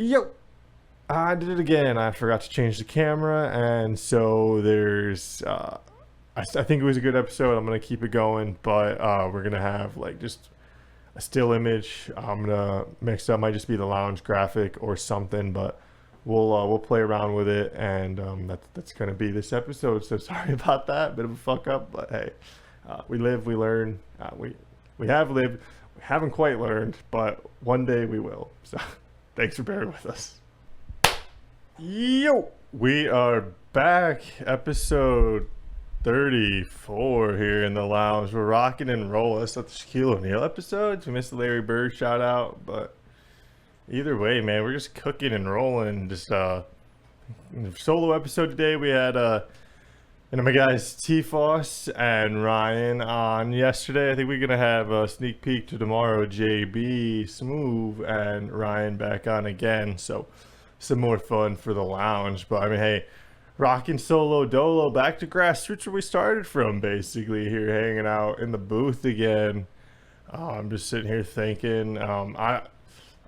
Yo, I did it again. I forgot to change the camera, and so there's. I think it was a good episode. I'm gonna keep it going, but we're gonna have like just a still image. I'm gonna mix up. Might just be the lounge graphic or something, but we'll play around with it, and that's gonna be this episode. So sorry about that, bit of a fuck up, but hey, we live, we learn. We have lived. We haven't quite learned, but one day we will. So thanks for bearing with us. Yo, we are back, episode 34 here in the lounge. We're rocking and rolling. It's not the Shaquille O'Neal episodes. We missed the Larry Bird shout out, but either way, man, we're just cooking and rolling. Just solo episode today. We had my guys T-Foss and Ryan on yesterday. I think we're gonna have a sneak peek to tomorrow. JB, Smooth, and Ryan back on again. So some more fun for the lounge. But I mean, hey, rocking solo dolo, back to grassroots where we started from, basically, here hanging out in the booth again. I'm just sitting here thinking, I'm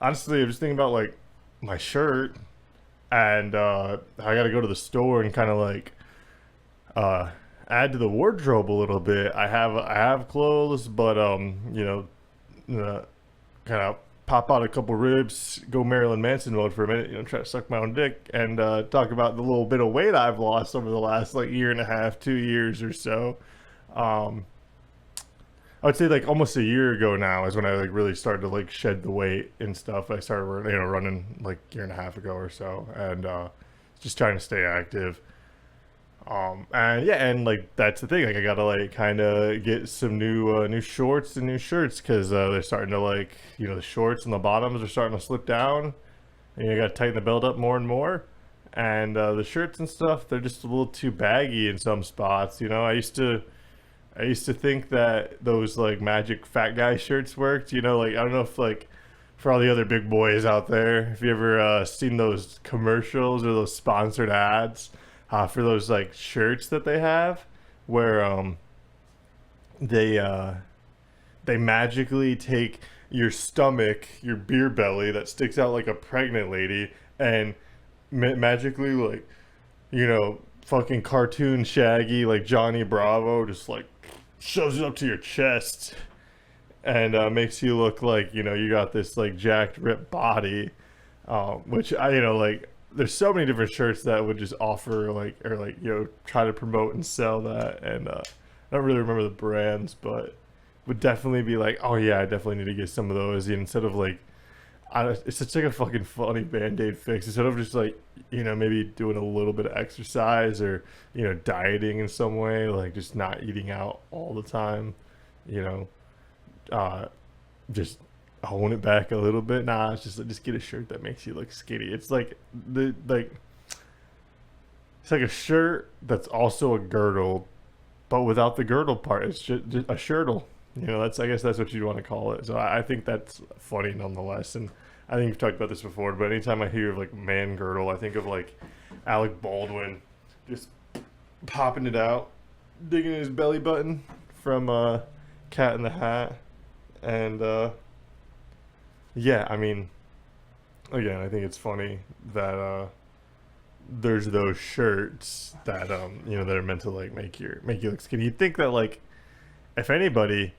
just thinking about like my shirt, and I gotta go to the store and kind of like add to the wardrobe a little bit. I have clothes, but kind of pop out a couple ribs, go Marilyn Manson mode for a minute, try to suck my own dick, and talk about the little bit of weight I've lost over the last like year and a half, 2 years or so. I would say like almost a year ago now is when I like really started to like shed the weight and stuff. I started running like a year and a half ago or so, and just trying to stay active. And like that's the thing, like I gotta like kind of get some new shorts and new shirts, because they're starting to like, the shorts and the bottoms are starting to slip down, and you gotta tighten the belt up more and more, and the shirts and stuff, they're just a little too baggy in some spots. I used to think that those like magic fat guy shirts worked. Like I don't know if like for all the other big boys out there, if you ever seen those commercials or those sponsored ads for those like shirts that they have, where they magically take your stomach, your beer belly that sticks out like a pregnant lady, and magically like fucking cartoon Shaggy like Johnny Bravo just like shoves it up to your chest, and makes you look like you got this like jacked ripped body, which I like there's so many different shirts that would just offer like, or like try to promote and sell that, and I don't really remember the brands, but would definitely be like, oh yeah, I definitely need to get some of those, instead of like it's such like a fucking funny band-aid fix. Instead of just like maybe doing a little bit of exercise, or dieting in some way, like just not eating out all the time, just hone it back a little bit. Nah, it's just get a shirt that makes you look skinny. It's like it's like a shirt that's also a girdle, but without the girdle part. It's just a shirtle. I guess that's what you'd want to call it. So I think that's funny nonetheless. And I think you've talked about this before, but anytime I hear of like man girdle, I think of like Alec Baldwin just popping it out, digging his belly button from Cat in the Hat. And yeah, I mean, again, I think it's funny that there's those shirts that that are meant to like make you look skinny. You'd think that like if anybody,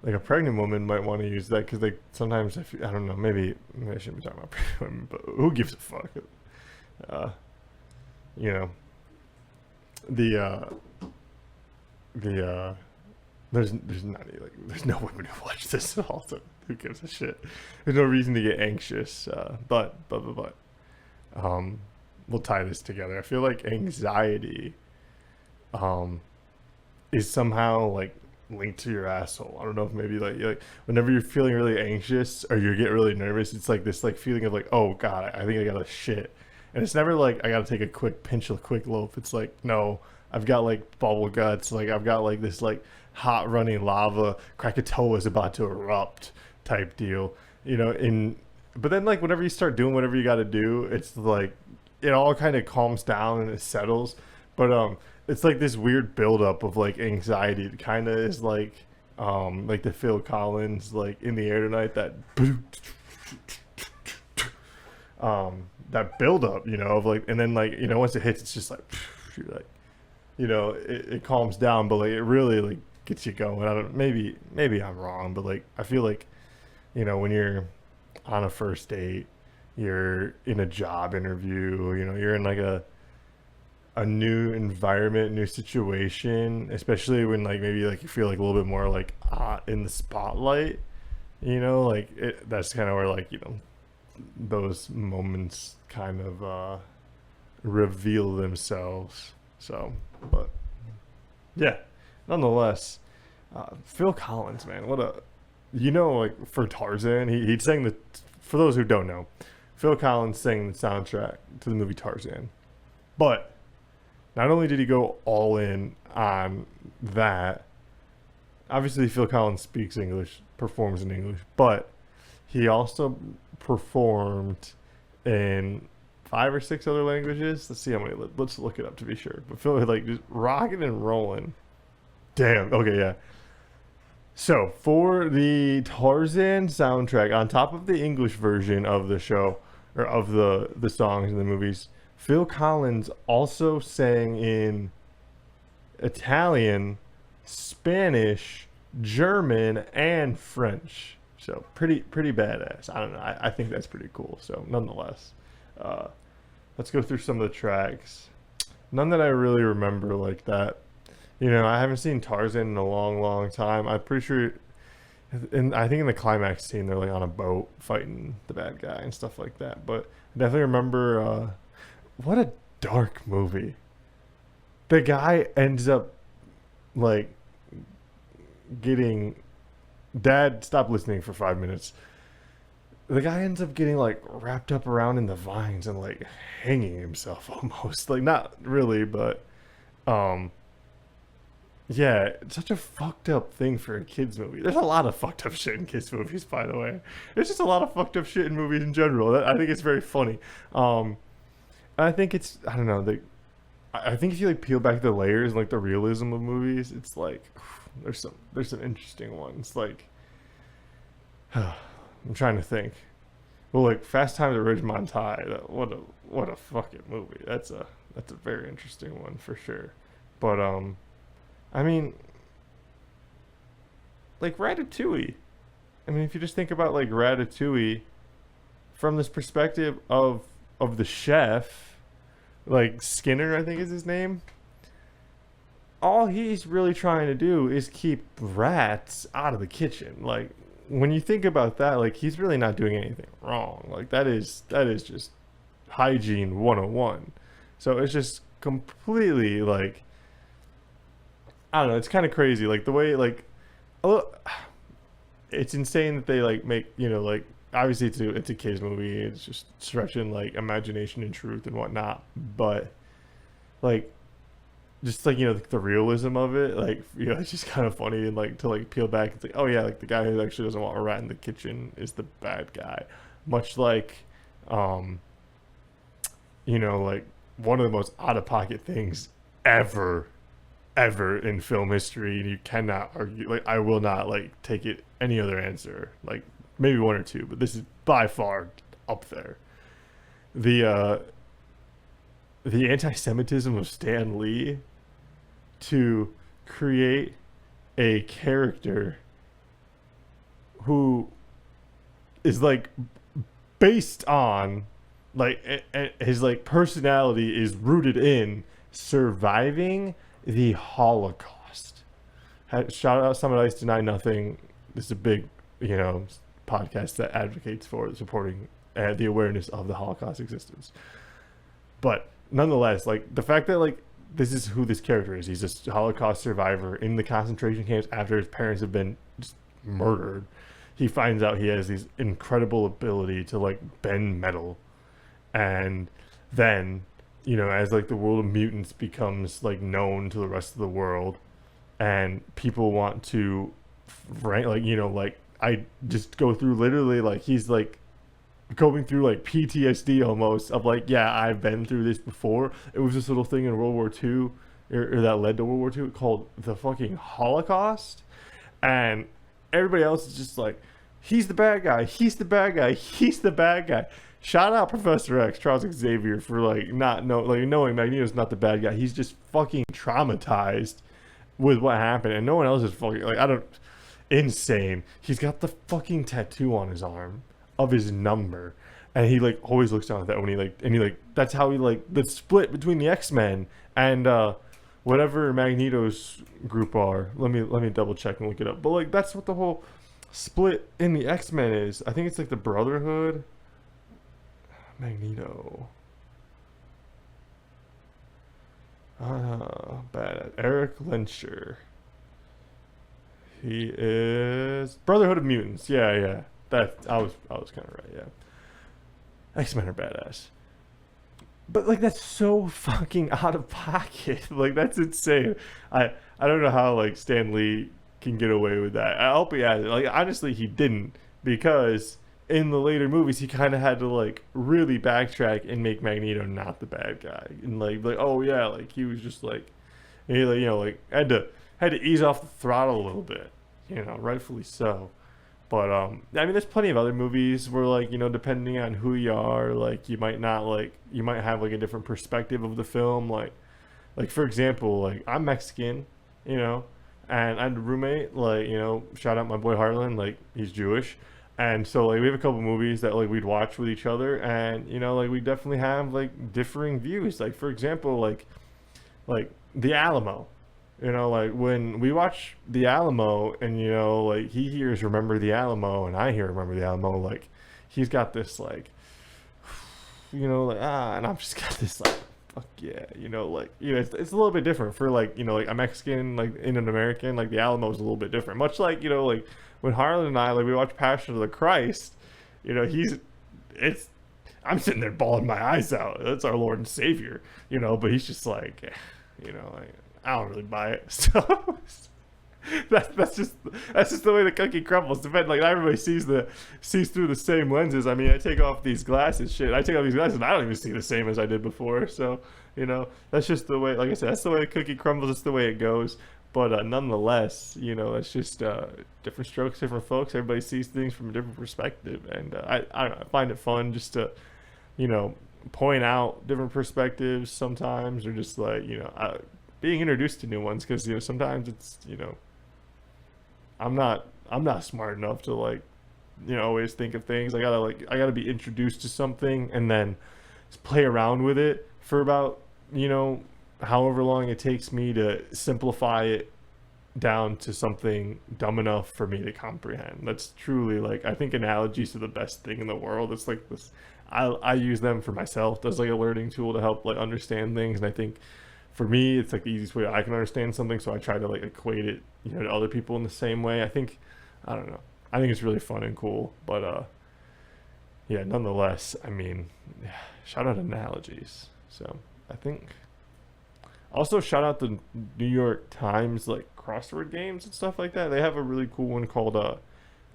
like a pregnant woman might want to use that, because like sometimes I don't know, maybe I shouldn't be talking about pregnant women, but who gives a fuck? The there's not like there's no women who watch this at all, so who gives a shit? There's no reason to get anxious, but we'll tie this together. I feel like anxiety is somehow like linked to your asshole. I don't know if maybe like whenever you're feeling really anxious or you get really nervous, it's like this like feeling of like, oh god, I think I gotta shit. And it's never like I gotta take a quick pinch, a quick loaf. It's like, no, I've got like bubble guts, like I've got like this like hot running lava, Krakatoa is about to erupt type deal, but then like whenever you start doing whatever you got to do, it's like it all kind of calms down and it settles. But it's like this weird buildup of like anxiety. It kind of is like the Phil Collins like In the Air Tonight, that that build up, you know, of like, and then like, you know, once it hits, it's just like, you're like, you know, it calms down, but like it really like gets you going. I don't, maybe I'm wrong, but like I feel like, you know, when you're on a first date, you're in a job interview, you know, you're in like a new environment, new situation, especially when like maybe like you feel like a little bit more like in the spotlight, you know, like that's kind of where like, you know, those moments kind of reveal themselves. So, but yeah, nonetheless, Phil Collins, man, what a, you know, like for Tarzan, he sang the, for those who don't know, Phil Collins sang the soundtrack to the movie Tarzan. But not only did he go all in on that, obviously Phil Collins speaks English, performs in English, but he also performed in 5 or 6 other languages. Let's see how many. Let's look it up to be sure. But Phil like just rocking and rolling. Damn. Okay, yeah. So for the Tarzan soundtrack, on top of the English version of the show or of the songs in the movies, Phil Collins also sang in Italian, Spanish, German, and French. So pretty badass. I don't know. I think that's pretty cool. So nonetheless, uh, let's go through some of the tracks. None that I really remember like that. You know, I haven't seen Tarzan in a long time. I'm pretty sure, and I think in the climax scene they're like on a boat fighting the bad guy and stuff like that. But I definitely remember. What a dark movie. The guy ends up like getting, dad stopped listening for 5 minutes. The guy ends up getting like wrapped up around in the vines and like hanging himself almost. Like not really, but um yeah, it's such a fucked up thing for a kids movie. There's a lot of fucked up shit in kids movies, by the way. There's just a lot of fucked up shit in movies in general. I think it's very funny. I think it's, I don't know, I think if you like peel back the layers and like the realism of movies, it's like there's some interesting ones. Like I'm trying to think. Well, like Fast Times at Ridgemont High. What a fucking movie. That's a very interesting one for sure. But I mean, like Ratatouille. I mean, if you just think about like Ratatouille from this perspective of the chef, like Skinner, I think is his name. All he's really trying to do is keep rats out of the kitchen. Like when you think about that, like he's really not doing anything wrong. Like that is just hygiene 101. So it's just completely like, I don't know, it's kind of crazy like the way like it's insane that they like make, you know, like obviously it's a kids movie, it's just stretching like imagination and truth and whatnot, but like just like, you know, the realism of it, like, you know, it's just kind of funny and like to like peel back and think, oh yeah, like the guy who actually doesn't want a rat in the kitchen is the bad guy, much like you know, like one of the most out of pocket things ever in film history, and you cannot argue, like I will not like take it any other answer, like maybe one or two, but this is by far up there. The anti-Semitism of Stan Lee to create a character who is like based on like his like personality is rooted in surviving the Holocaust. Shout out Summit Ice Deny Nothing. This is a big, you know, podcast that advocates for supporting the awareness of the Holocaust existence. But nonetheless, like the fact that like this is who this character is. He's a Holocaust survivor in the concentration camps after his parents have been just murdered. He finds out he has this incredible ability to like bend metal, and then, you know, as like the world of mutants becomes like known to the rest of the world, and people want to rank, like, you know, like I just go through literally like he's like going through like PTSD almost of like, yeah, I've been through this before. It was this little thing in World War II or that led to World War II called the fucking Holocaust, and everybody else is just like, he's the bad guy, he's the bad guy, he's the bad guy. Shout out Professor X, Charles Xavier, for like not know like knowing Magneto's not the bad guy. He's just fucking traumatized with what happened, and no one else is fucking like I don't insane. He's got the fucking tattoo on his arm of his number, and he like always looks down at that when he like and he like that's how he like the split between the X-Men and whatever Magneto's group are. Let me double check and look it up. But like that's what the whole split in the X-Men is. I think it's like the Brotherhood. Magneto. Bad. Eric Lyncher. He is Brotherhood of Mutants. Yeah, yeah. That I was kind of right. Yeah. X-Men are badass. But like that's so fucking out of pocket. Like that's insane. I don't know how like Stan Lee can get away with that. I hope he has. Like honestly, he didn't because in the later movies he kind of had to like really backtrack and make Magneto not the bad guy and like oh yeah like he was just like he like like had to ease off the throttle a little bit, rightfully so. But I mean, there's plenty of other movies where like depending on who you are, like you might not like you might have like a different perspective of the film. Like for example, like I'm Mexican, and I had a roommate. Like shout out my boy Harlan. Like he's Jewish, and so like we have a couple movies that like we'd watch with each other, and like we definitely have like differing views. Like for example, like The Alamo. Like when we watch The Alamo and, like he hears Remember the Alamo and I hear Remember the Alamo, like he's got this like, like, and I've just got this like, fuck yeah, it's a little bit different for like, like a Mexican, like in an American, like The Alamo is a little bit different. Much like, like when Harlan and I, like we watch Passion of the Christ, I'm sitting there bawling my eyes out. That's our Lord and Savior, but he's just like, like, I don't really buy it. So that's just the way the cookie crumbles. Depending, like everybody sees through the same lenses. I mean, I take off these glasses, I take off these glasses, and I don't even see the same as I did before. So that's just the way. Like I said, that's the way the cookie crumbles. That's the way it goes. But nonetheless, it's just different strokes, different folks. Everybody sees things from a different perspective, and I don't know. I find it fun just to, point out different perspectives sometimes, or just like being introduced to new ones, because sometimes it's I'm not smart enough to like always think of things. I gotta be introduced to something and then play around with it for about however long it takes me to simplify it down to something dumb enough for me to comprehend. That's truly like I think analogies are the best thing in the world. It's like this I use them for myself as like a learning tool to help like understand things, and I think for me it's like the easiest way I can understand something, so I try to like equate it to other people in the same way. I think it's really fun and cool. But yeah, nonetheless, I mean, shout out analogies. So I think also shout out the New York Times like crossword games and stuff like that. They have a really cool one called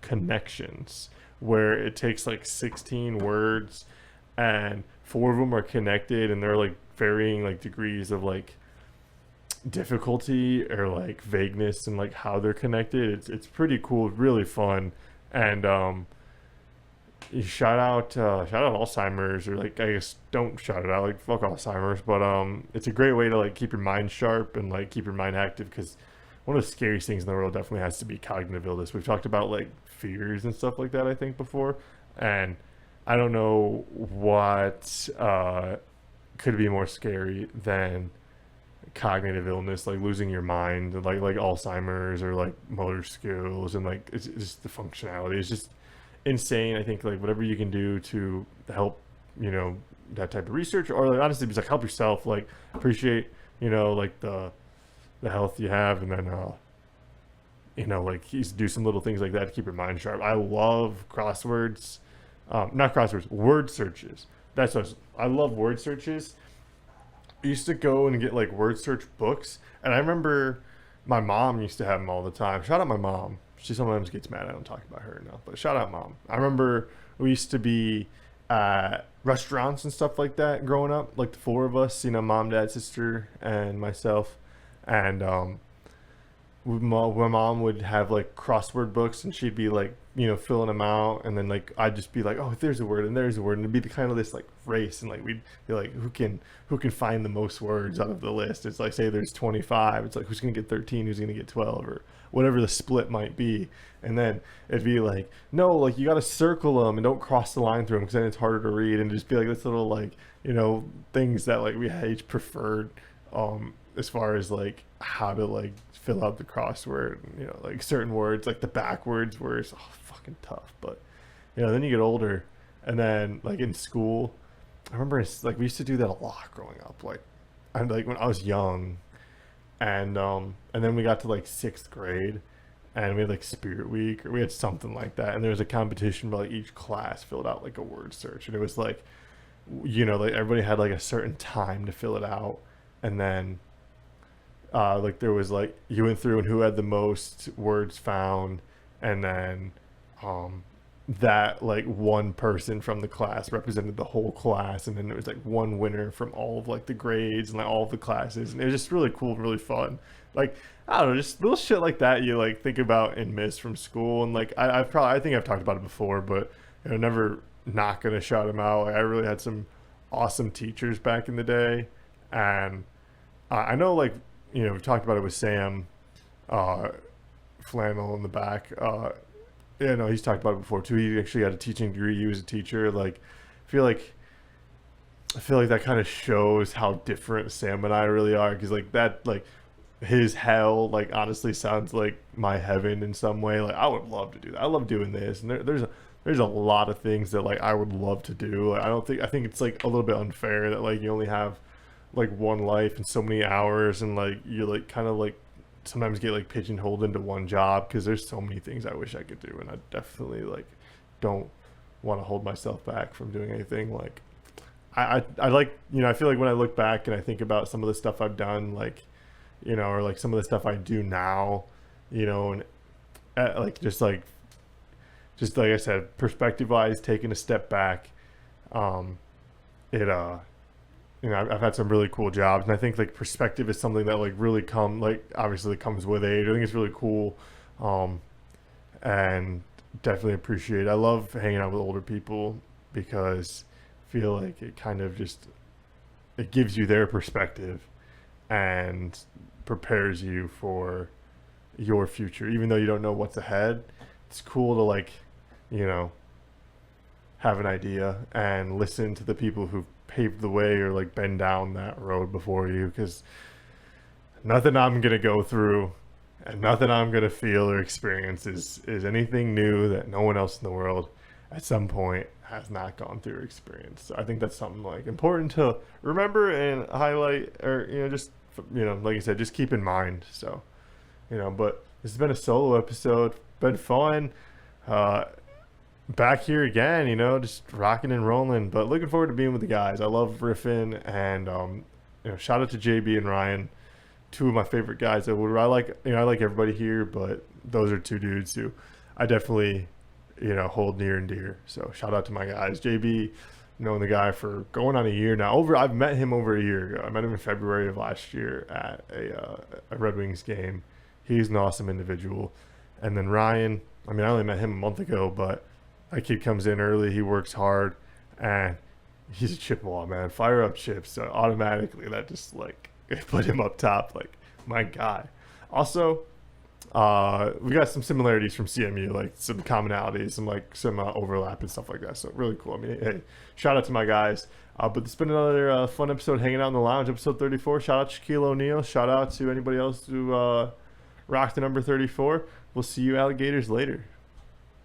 Connections, where it takes like 16 words and 4 of them are connected, and they're like varying like degrees of like difficulty or like vagueness and like how they're connected. It's pretty cool, really fun. And you shout out Alzheimer's, or like I guess don't shout it out, like fuck Alzheimer's, but it's a great way to like keep your mind sharp and like keep your mind active, because one of the scariest things in the world definitely has to be cognitive illness. We've talked about like fears and stuff like that I think before, and I don't know what could be more scary than cognitive illness, like losing your mind, like Alzheimer's, or like motor skills, and like it's just the functionality is just insane. I think like whatever you can do to help that type of research, or like honestly just like help yourself, like appreciate like the health you have, and then like do some little things like that to keep your mind sharp. I love crosswords, not crosswords, word searches. That's what I love, word searches. I used to go and get like word search books, and I remember my mom used to have them all the time. Shout out my mom. She sometimes gets mad I don't talk about her enough, but shout out mom. I remember we used to be at restaurants and stuff like that growing up, like the 4 of us, mom, dad, sister, and myself. And my mom would have like crossword books, and she'd be like, filling them out, and then like I'd just be like, oh, there's a word and there's a word, and it'd be the kind of this like race, and like we'd be like, who can find the most words out of the list. It's like, say there's 25, it's like, who's gonna get 13, who's gonna get 12, or whatever the split might be. And then it'd be like, no, like you got to circle them and don't cross the line through them, because then it's harder to read. And just be like this little like things that like we had each preferred, as far as like how to like fill out the crossword. Like certain words, like the backwards words, fucking tough. But then you get older, and then like in school, I remember it's like we used to do that a lot growing up. Like I'm like when I was young, and then we got to like 6th grade, and we had like Spirit Week, or we had something like that, and there was a competition where like each class filled out like a word search, and it was like like everybody had like a certain time to fill it out. And then like there was like, you went through and who had the most words found, and then that like one person from the class represented the whole class, and then there was like one winner from all of like the grades and like all of the classes. And it was just really cool and really fun. Like I don't know, just little shit like that you like think about and miss from school. And like I think I've talked about it before, but never not gonna shout them out. Like I really had some awesome teachers back in the day. And I know, like, we've talked about it with Sam Flannel in the back. He's talked about it before too. He actually had a teaching degree. He was a teacher. Like, I feel like that kind of shows how different Sam and I really are. Because like that, like his hell, like honestly sounds like my heaven in some way. Like I would love to do that. I love doing this, and there's a lot of things that like I would love to do. Like, I think it's like a little bit unfair that like you only have like one life and so many hours, and like you like kind of like sometimes get like pigeonholed into one job, because there's so many things I wish I could do, and I definitely like don't want to hold myself back from doing anything. Like I like, I feel like when I look back and I think about some of the stuff I've done, like or like some of the stuff I do now, and like just like I said, perspective wise, taking a step back, I've had some really cool jobs, and I think like perspective is something that like really obviously comes with age. I think it's really cool, and definitely appreciate it. I love hanging out with older people, because I feel like it kind of it gives you their perspective and prepares you for your future, even though you don't know what's ahead. It's cool to like, have an idea and listen to the people who've paved the way or like been down that road before you, because nothing I'm gonna go through and nothing I'm gonna feel or experience is anything new that no one else in the world at some point has not gone through or experienced. So I think that's something like important to remember and highlight, or just like I said, just keep in mind. So but this has been a solo episode, been fun. Back here again, just rocking and rolling, but looking forward to being with the guys. I love riffing, and shout out to JB and Ryan, two of my favorite guys. I like everybody here, but those are two dudes who I definitely hold near and dear. So shout out to my guys. JB, known the guy for going on a year now. I've met him over a year ago. I met him in February of last year at a Red Wings game. He's an awesome individual. And then Ryan, I only met him a month ago, but that kid comes in early, he works hard, and he's a Chippewa, man. Fire up Chips. So automatically that just like put him up top, like my guy. Also, we got some similarities from CMU, like some commonalities, some overlap and stuff like that. So really cool. Hey, shout out to my guys. But it's been another fun episode hanging out in the lounge, episode 34. Shout out to Shaquille O'Neal. Shout out to anybody else who rocked the number 34. We'll see you alligators later.